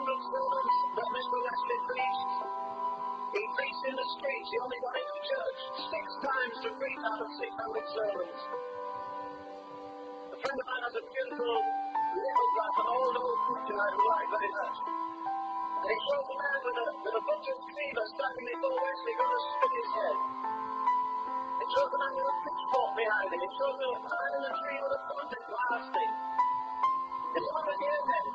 sermons that Mr. Wesley preached. He preached in the streets. He only got into church 6 times to preach out of 600 sermons. A friend of mine has a beautiful lithograph, an old picture I like very much. And he shows a man with a bunch of cleavers standing before Wesley going to split his head. It shows a man with a pitchfork behind him. It shows a man in a tree with a fountain blasting. It's on again then.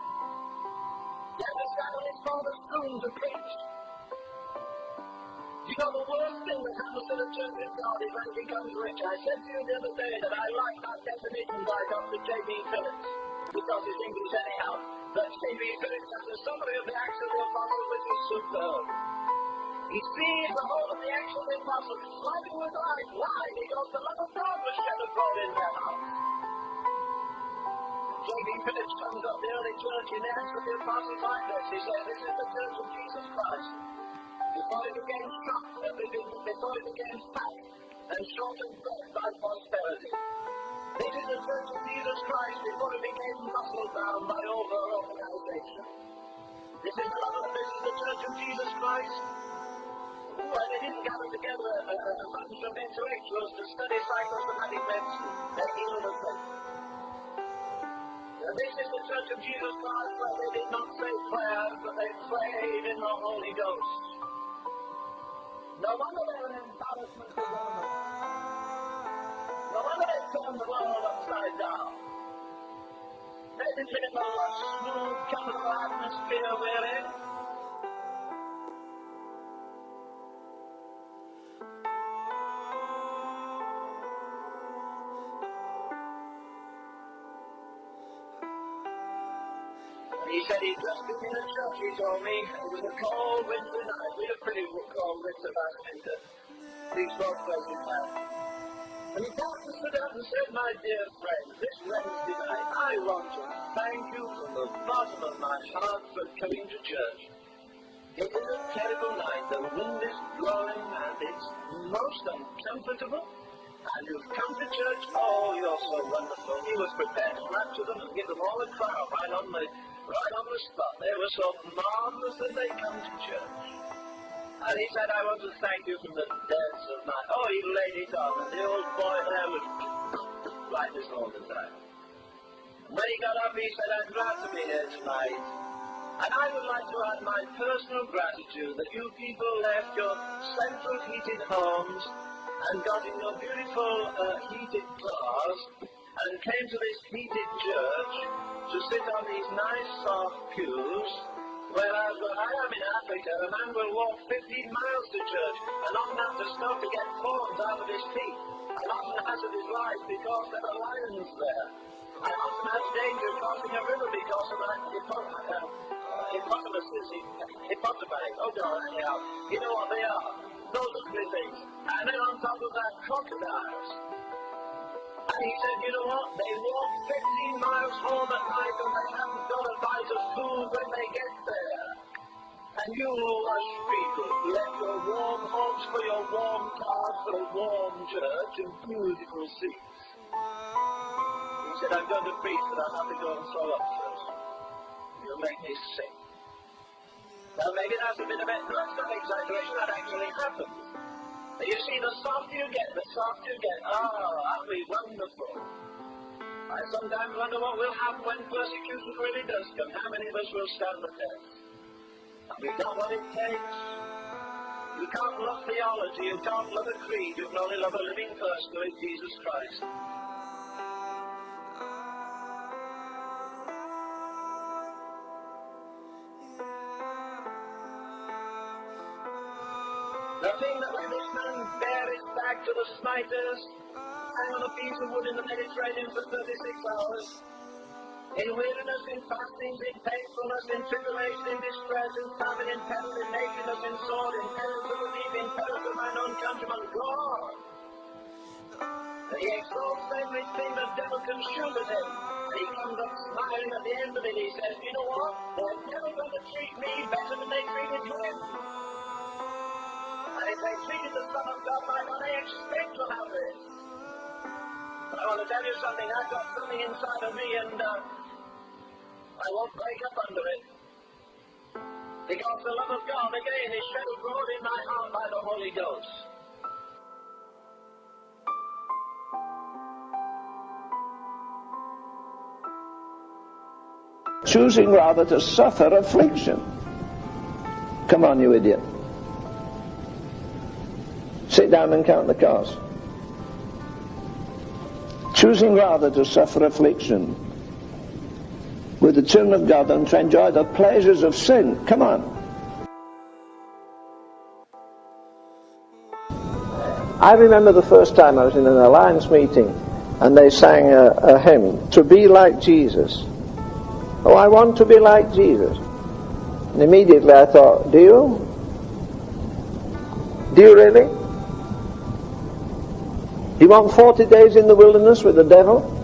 He had to stand on his father's throne to preach. You know, the worst thing that happens to the Church of God is when it becomes rich. I said to you the other day that I like that definition by Dr. J.B. Phillips, because it's English anyhow, that J.B. Phillips has a summary of the Acts of the Apostles which is superb. He sees the whole of the Acts of the Apostles sliding with light. Why? Because the love of God was shed abroad in their hearts. J.B. Phillips sums up the early church in the Acts of the Apostles like this. He says, this is the Church of Jesus Christ. Before it became shocked, before it became fat and short and fed by prosperity. This is the Church of Jesus Christ before it became muscle bound by over-organization. This is the Church of Jesus Christ. Well, they didn't gather together a bunch of intellectuals to study psychosomatic medicine. They healed of them. This is the Church of Jesus Christ where they did not say prayers, but they prayed in the Holy Ghost. No wonder they're an embarrassment to government. No wonder they turned the world upside down. They didn't live in the smooth, comfortable atmosphere we're in. He said he'd just been in a church, he told me. It was a cold winter night. We had a pretty cold winter last winter. These both places have. And he pastor stood up and said, my dear friends, this Wednesday night, I want to thank you from the bottom of my heart for coming to church. It is a terrible night. The wind is blowing and it's most uncomfortable. And you've come to church. Oh, you're so wonderful. He was prepared to clap to them and give them all a crown right on the spot. They were so marvelous that they come to church. And he said, I want to thank you from the depths of my... Oh, he laid it on, and the old boy there was like this all the time. And when he got up, he said, I'm glad to be here tonight. And I would like to add my personal gratitude that you people left your central heated homes and got in your beautiful heated cars and came to this heated church to sit on these nice soft pews, whereas when I am in Africa, a man will walk 15 miles to church and often have to stop to get thorns out of his feet and often hazard his life because there are lions there. I often have danger of crossing a river because of that hippopotami. Oh God, anyhow, you know what they are. Those ugly things. And then on top of that, crocodiles. And he said, you know what? They walk 15 miles home at night and they haven't got a bite of food when they get there. And you, as people, left your warm homes for your warm cars, for a warm church and beautiful seats. He said, I'm going to preach, but I'll have to go and throw up first. You'll make me sick. Well, maybe that's a bit of it. That's not exaggeration. That actually happens. But you see, the softer you get, aren't we wonderful? I sometimes wonder what will happen when persecution really does come. How many of us will stand the test? And we've got what it takes. You can't love theology, you can't love a creed, you can only love a living person who is Jesus Christ. The thing that when this man bear his back to the smiters, hang on a piece of wood in the Mediterranean for 36 hours, in weariness, in fastings, in painfulness, in tribulation, in distress, in famine, in peril, in nakedness, in sword, in peril to the deep, in peril to mine own countrymen, God. And he exalts everything the devil can shoot at him. And he comes up smiling at the end of it. He says, you know what? They're never going to treat me better than they treated him. And if they treated the Son of God like what I expect to have this. But I want to tell you something. I've got something inside of me and I won't break up under it. Because the love of God again is shed abroad in my heart by the Holy Ghost. Choosing rather to suffer affliction. Come on, you idiot. Sit down and count the cost. Choosing rather to suffer affliction with the children of God than to enjoy the pleasures of sin. Come on. I remember the first time I was in an alliance meeting and they sang a hymn, "To be like Jesus." Oh, I want to be like Jesus. And immediately I thought, do you? Do you really? Do you want 40 days in the wilderness with the devil?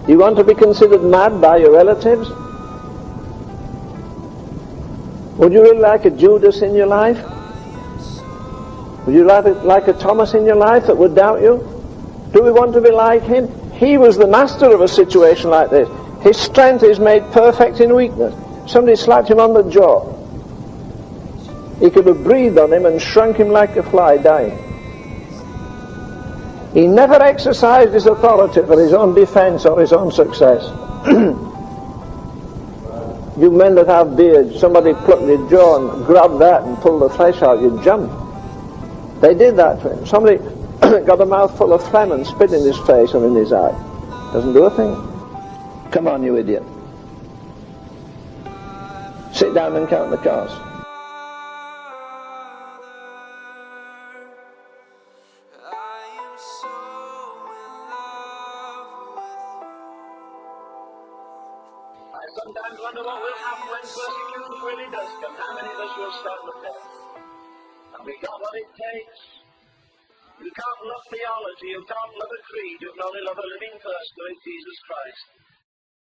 Do you want to be considered mad by your relatives? Would you really like a Judas in your life? Would you like a Thomas in your life that would doubt you? Do we want to be like him? He was the master of a situation like this. His strength is made perfect in weakness. Somebody slapped him on the jaw. He could have breathed on him and shrunk him like a fly, dying. He never exercised his authority for his own defense or his own success. You men that have beards, somebody plucked your jaw and grabbed that and pulled the flesh out, you'd jump. They did that to him. Somebody got a mouthful of phlegm and spit in his face or in his eye. Doesn't do a thing. Come on, you idiot. Sit down and count the cost. I sometimes wonder what will happen when persecution really does come. How many of us will stand the test? And we got what it takes. You can't love theology, you can't love a creed, you can only love a living person, who is Jesus Christ.